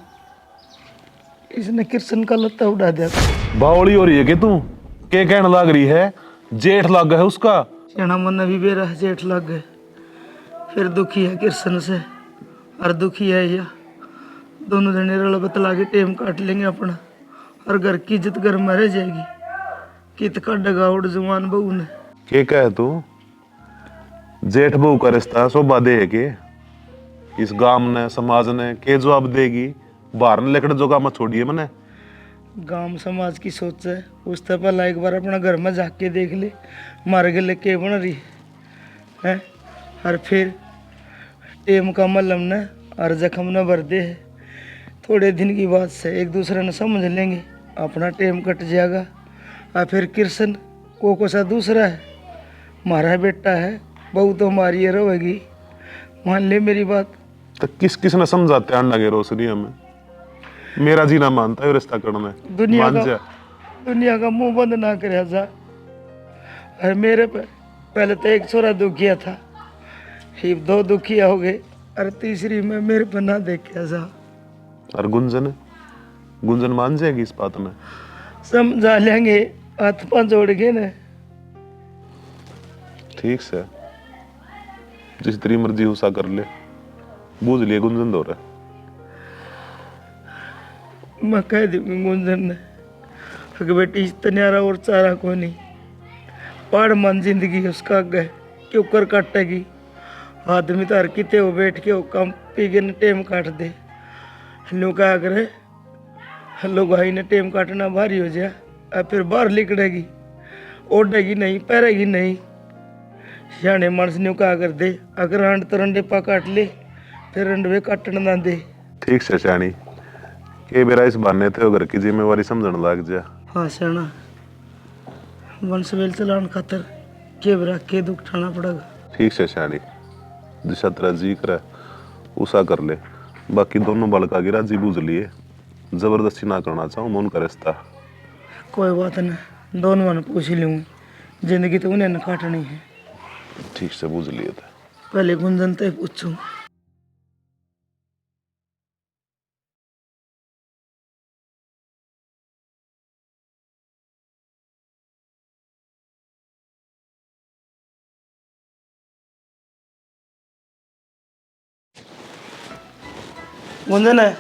C: इसने कृष्ण का लत्ता उड़ा दिया।
D: बावली हो रही है कि तू के कहने लग रही है, जेठ लग गया है उसका।
C: चना मन भी बेरा जेठ लग गए, फिर दुखी है कृष्ण से और दुखी है या दोनों जने रल बतला के टेम काट लेंगे अपना, और घर की इज्जत घर में रह जाएगी। कित का डगाउड़ जुबान बहू ने।
D: के कहे तू, जेठ बहू का रिश्ता शोभा दे है के इस गांव ने समाज ने के जवाब देगी, बाहर ने लेकर जो काम छोड़िए मने।
C: गांव समाज की सोच है, उस तरह एक बार अपना घर में जाके देख ले, मार गले के बन रही है, और फिर टेम का मलम ने और जख्म न भर दे है। थोड़े दिन की बात से एक दूसरे ने समझ लेंगे, अपना टेम कट जाएगा। और फिर कृष्ण को सा दूसरा है, हमारा बेटा है, बहू तो हमारी रहेगी, मान ले मेरी बात।
D: तो किस किस ने समझाते अंडा के रोशनी हमें, मेरा जीना मानता है रिश्ता करना है,
C: दुनिया का मुंह बंद ना करे जा। और मेरे पे पहले तो एक छोरा दुखिया था, फिर 2 दुखिया हो गए, और तीसरी में मेरे पे ना देखे जा।
D: और गुंजन, गुंजन मान जाएगी इस बात में?
C: समझा लेंगे, हाथ पांव जोड़ के ना।
D: ठीक से, जिस तेरी मर्जी उसा कर ले, बूझ लिए गुंजन दो रहा।
C: मैं कह दी गुंजन ने अगर बेटी इस तनियारा और चारा को नहीं पाड़ मन जिंदगी उसका अगे क्यों कर काटेगी। आदमी तो हर किते हो बैठ के हो कम पी के ने टेम काट दे। लोग क्या करे लोग भाई ने टेम काटना भारी हो जाए और फिर बाहर लिकड़ेगी ओढ़ेगी नहीं पैरेगी नहीं। सियाने मानस ने क्या कर दे अगर अंड तरंडे पा काट ले फिर अंडवे काटन ना दे।
D: ठीक से शानी के मेरा इस बहाने थे घर की जिम्मेवारी समझने लग जा।
C: हाँ सियाना वंशवेल चलान खातर के बरा के दुख उठाना पड़ेगा।
D: ठीक से शानी जिसा तेरा जी करे उसा कर ले। बाकी दोनों बालका की राजी बूझ लिए जबरदस्ती ना करना चाहूँ मैं उनका रिश्ता।
C: कोई बात नहीं दोनों ने पूछ लूँ जिंदगी तो उन्हें न काटनी है।
D: ठीक से बूझ लिए थे।
C: पहले गुंजन तक पूछूं। गुंजन है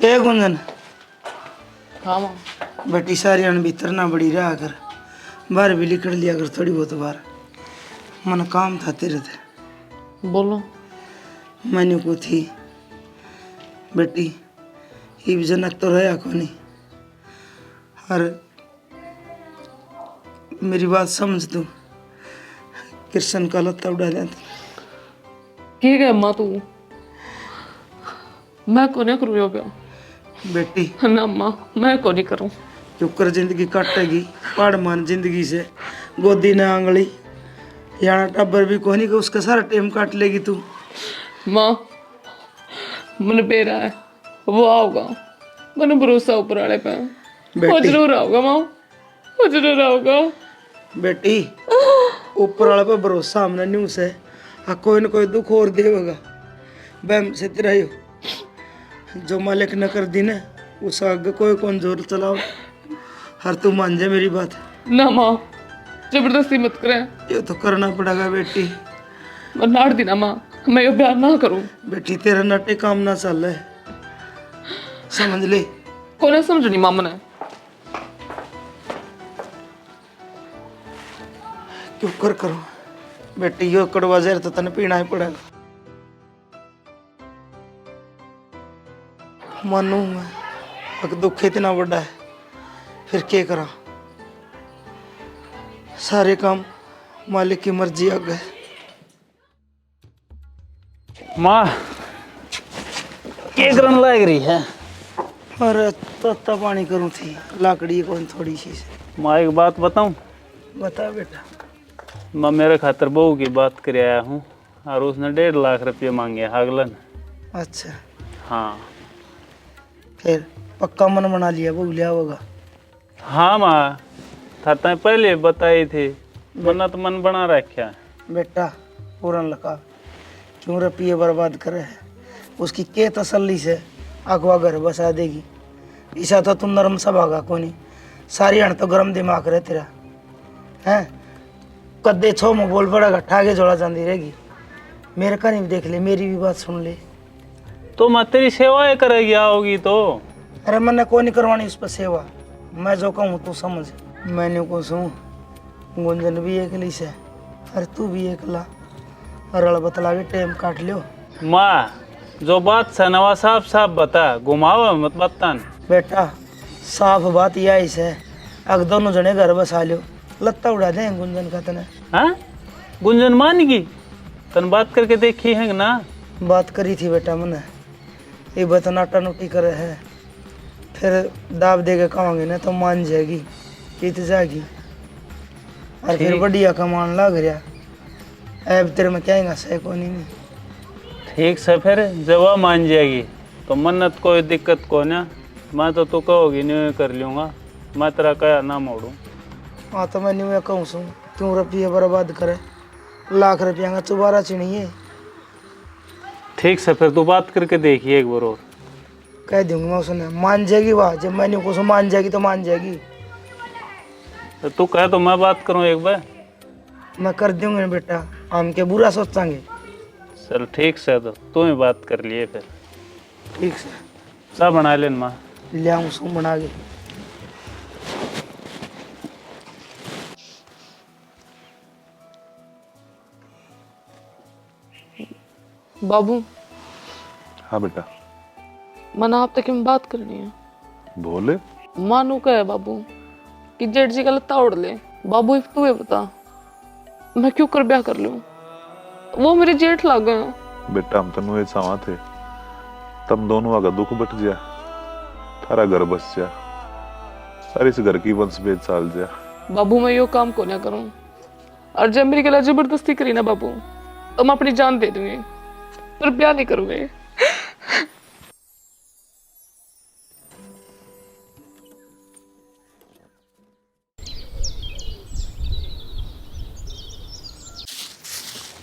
C: ए गुंजन
A: हाँ माँ।
C: बेटी सारी अन भीतर ना बड़ी रहा कर बाहर भी निकल लिया कर थोड़ी बहुत बार मन काम था तेरे थे।
A: बोलो।
C: मैंने को थी बेटी ये भी जनक तो रहा को नहीं और मेरी बात समझ तू कृष्ण का लत्ता उड़ा दे।
A: ठीक है अम्मा तू मैं को नहीं करूँ ब्याह
C: बेटी
A: ना अम्मा मैं को नहीं करूँ।
C: चुप कर जिंदगी काटेगी पाड़ मान जिंदगी से गोदी न आंगली यहाँ टब्बर भी कोनी का उसका सारा टाइम काट लेगी तू।
A: माँ मन बेरा है वो आओगा मैंने भरोसा ऊपर वाले पे वो
C: बेटी
A: जरूर आओगा माँ वो जरूर आओगा।
C: बेटी ऊपर वाले पे भरोसा हमने न्यू से कोई न कोई दुख और देगा बैम से तेरा ही जो मालिक न कर दी ना उस आगे कोई कौन जोर चलाओ हर तू मान जा मेरी बात।
A: ना माँ जबरदस्ती मत करें।
C: ये तो करना पड़ेगा बेटी।
A: मैं नाड़ दी ना माँ मैं ये प्यार ना करूँ।
C: बेटी तेरा नाटे काम ना चल है समझ ले।
A: को ना समझनी माँ मने
C: क्यों कर करो बेटी यो कड़वा जहर तो तने पीना ही पड़ेगा। मानू मैं अगर दुख इतना बड़ा है फिर क्या करा सारे काम मालिक की मर्जी आ गए।
B: माँ एक रन लग रही है।
C: अरे तत्ता पानी करूँ थी लाकड़ी कौन थोड़ी सी से।
B: माँ एक बात बताऊँ।
C: बता बेटा।
B: मैं मेरे खातर बहू की बात कर आया हूँ और उसने 1.5 लाख रुपये मांगे हागलन।
C: अच्छा
B: हाँ
C: फिर पक्का मन बना लिया वो लिया होगा।
B: हाँ माँ था पहले बताई थी मन्ना तो मन बना रखा।
C: बेटा पूरन लगा क्यों रुपये बर्बाद करे है उसकी के तसल्ली से अगवा घर बसा देगी। ईसा तो तुम नरम सभागा को नहीं सारी अण तो गर्म दिमाग रहे तेरा हैं कद्दे छो में बोल पड़ेगा ठागे जोड़ा जाती रहेगी। मेरे का नहीं देख ले मेरी भी बात सुन ले।
B: तो मैं तेरी सेवाएं करेगी आओगी तो।
C: अरे मैंने कोई नहीं करवानी उस पर सेवा मैं जो कहूँ तू समझ। मैंने को सुन गुंजन भी एकली से अरे तू भी एकला रड़ बतला के टाइम काट लियो।
B: माँ जो बात सनवा साफ साफ बता घुमावा मत बतान।
C: बेटा साफ बात यही है अगर दोनों जने घर बसा लियो लत्ता उड़ा दे गुंजन का तने।
B: हाँ गुंजन मानेगी तन बात करके देखी है ना।
C: बात करी थी बेटा मैंने ये बता नाटा नोटी करे है फिर दाब दे के कहोगे ना तो मान जाएगी जीत जाएगी और फिर बढ़िया कमान लग रहा अब तेरे में कहेगा सही को नहीं।
B: ठीक से फिर जब मान जाएगी तो मन्नत कोई दिक्कत को ना मैं तो तू कहोगी नहीं कर लूँगा मैं तेरा कया ना मोड़ूँ।
C: हाँ तो मैं नहीं कहूँ सुन क्यों रुपये बर्बाद करे लाख रुपया का चुबारा चिनिए।
B: ठीक से फिर तू बात करके देखिए एक बार और।
C: कह दूंगी मैं उसने मान जाएगी वाह जब मैंने को मान जाएगी तो मान जाएगी।
B: तो तू कहे तो मैं बात करूँ एक बार।
C: मैं कर दूंगी बेटा हम क्या बुरा सोचांगे
B: चल ठीक से, तो तू ही बात कर लिए फिर।
C: ठीक से
B: चा बना लेन माँ।
C: ले आऊँ सो बना के।
A: बाबू
D: हाँ बेटा
A: मना आप तक में बात करनी है।
D: बोले।
A: मानू का है बाबू कि जेठ जी का लत्ता उड़ ले। बाबू इफ तू ये बता मैं क्यों कर ब्याह कर लूं? वो मेरे जेठ लग गए।
D: बेटा हम तनु ये चाहवा थे तब दोनों का दुख बट जा, थारा घर बस जा, सारे इस घर की वंश भेद चाल जा।
A: बाबू मैं यो काम को ना करूं, और जब मेरी गला जबरदस्ती करी ना बाबू तो मैं अपनी जान दे दूंगी, पर ब्याह नहीं करूंगी।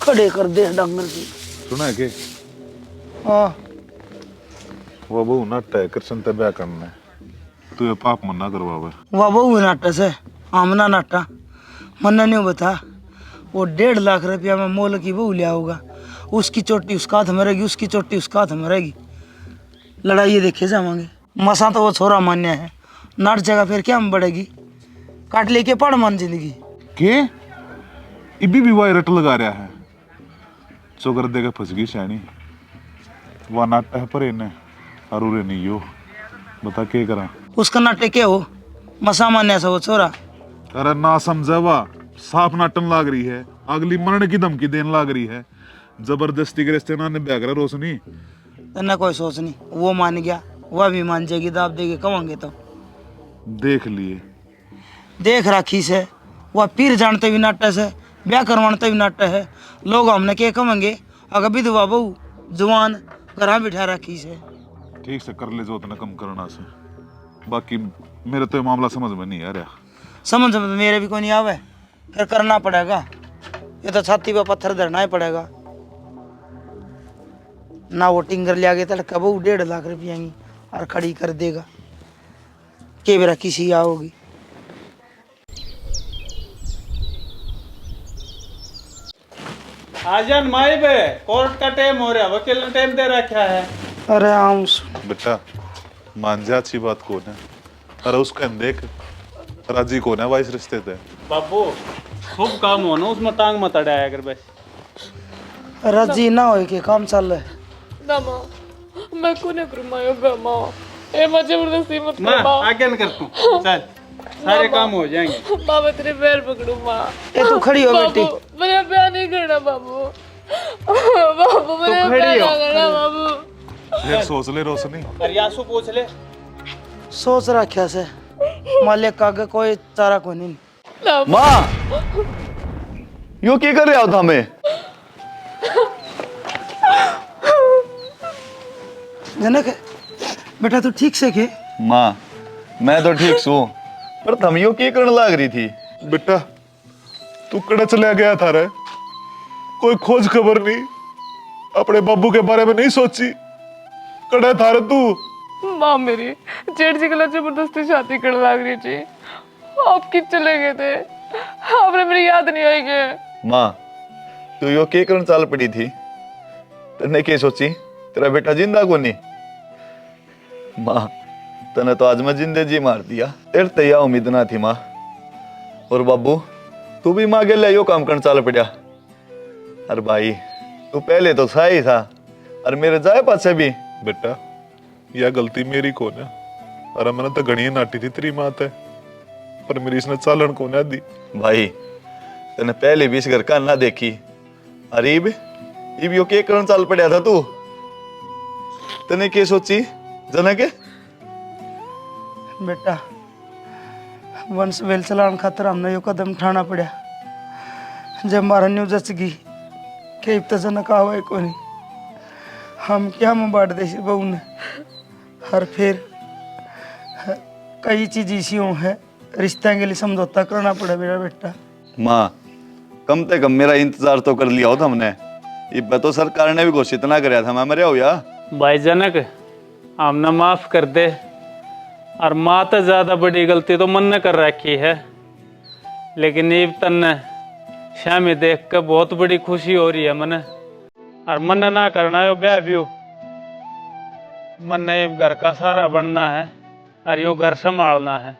C: खड़े कर दे डांगर की।
D: सुना है कि
C: हाँ
D: वो बहु नाटा है, कृष्ण ते ब्याह करना है, तू ये पाप मना करवावे।
C: वह बहु नाटा से आमना नाटा मन्ना नहीं बता। वो 1.5 लाख रुपया में मोल की बहू लिया होगा, उसकी चोटी उसका हाथ में रहेगी, उसकी चोटी उसका हाथ में रहेगी। लड़ाई देखे जावांगे। मसा तो वो छोरा मान्य है, नाट जगह फिर क्या में बढ़ेगी, काट लेके पड़ मान जिंदगी
D: के इबी भी वाई रट लगा रहा है, चोकर देगा फंस गई शैनी। वह नाटा है पर इन्हें अरूरे नहीं यो, बता के करा।
C: उसका नाटे क्या हो, मसा मान्य सा वो छोरा।
D: अरे ना समझा वा, साफ नाटन लाग रही है, अगली मरने की धमकी देने लाग रही है, जबरदस्ती के रिश्ते ना ने ब्याह करा रोशनी।
C: तेना कोई सोच नहीं, वो मान गया वह भी मान जाएगी, दाब देके कमांगे तो
D: देख लिए।
C: देख राखी से वह पीर जानते भी नाट्य से, ब्याह करवाते भी नाट्य है। लोग हमने क्या कमेंगे, अगर विधवा बहू जवान घर बिठा राखी से।
D: ठीक से कर ले जो उतना कम करना से, बाकी मेरे तो ये मामला समझ में नहीं आ रहा।
C: समझ में मेरे भी कोई नहीं आवे, फिर करना पड़ेगा, ये तो छाती पे पत्थर धरना ही पड़ेगा ना। वो टिंगर ले आगे तड़का बहू 1.5 लाख रुपया की और खड़ी कर देगा, के बेरा किसी आओगी।
B: आजान माई बे, कोर्ट का टाइम हो रहा है, वकील ने टाइम दे रखा है।
C: अरे आऊँ
D: बेटा मान जा, अच्छी बात कौन है, अरे उसका देख राजी कौन है वाइस रिश्ते थे।
B: बाबू शुभ काम हो ना, उसमें टांग मत अड़ाया कर बस।
C: राजी ना हो के काम चल रहा है।
A: ना माँ मैं को नहीं करूँ माँ, यो माँ ए माँ जबरदस्ती मत
B: मैं
A: कर माँ।
B: आगे न कर तू, चल सारे काम हो जाएंगे।
A: माँ मैं तेरे पैर पकड़ू माँ।
C: ए तू खड़ी हो बेटी।
A: बाबू मेरा ब्याह नहीं करना बाबू। बाबू मेरा ब्याह नहीं करना बाबू।
D: फिर सोच ले रोशनी।
B: अरे यासु पूछ ले।
C: सोच रखा से मालिक का आगे कोई चारा को नहीं।
E: माँ यो की कर रहा था हमें?
C: जनक बेटा तू ठीक से के।
E: माँ मैं तो ठीक सू, पर तुम यो की करने लग रही थी?
D: बेटा तू कड़ा चला गया था रे, कोई खोज खबर नहीं, अपने बाबू के बारे में नहीं सोची, कड़ा था रे तू।
A: माँ मेरी जेठ जी के जबरदस्ती शादी करने लग रही थी, आप कित चले गए थे, आपने मेरी याद नहीं आई के।
E: माँ तू यो की करने चाल पड़ी थी, तने क्या सोची तेरा बेटा जिंदा को नहीं? माँ तने तो आज मैं जिंदे जी मार दिया, तेरे ते या उम्मीद ना थी माँ। और बाबू तू भी माँ गेले यो काम करने चाल पड़ा। अरे भाई तू पहले तो सही था, और मेरे जाए पासे भी।
D: बेटा यह गलती मेरी कौन है, अरे मैंने तो घड़ी नाटी थी तेरी मात है, पर मेरी इसने चालन को ना दी।
E: भाई तने पहले भी इस घर का ना देखी, अरे इब यो के करने चाल पड़ा था तू? तने क्या सोची जनक?
C: बेटा वंश वेल चलाने खातर हमने यो कदम उठाना पड़ा। जब मारा न्यू जचगी के इब तो जनक आवे को नहीं, हम क्या में बांट दे बहू ने। हर फिर कई चीज इसी है, रिश्ते के लिए समझौता करना पड़ा मेरा बेटा।
E: माँ कम से कम मेरा इंतजार तो कर लिया होता हमने, इब तो सरकार ने भी घोषित ना कराया था मैं मरे हो या।
B: भाई जनक हमने माफ कर दे, और माँ तो ज्यादा बड़ी गलती तो मन ने कर रखी है, लेकिन ईब तन्ने शामी देख कर बहुत बड़ी खुशी हो रही है मने। और मन ना करना है ब्याह भी मन ने घर का सारा बनना है और यो घर संभालना है।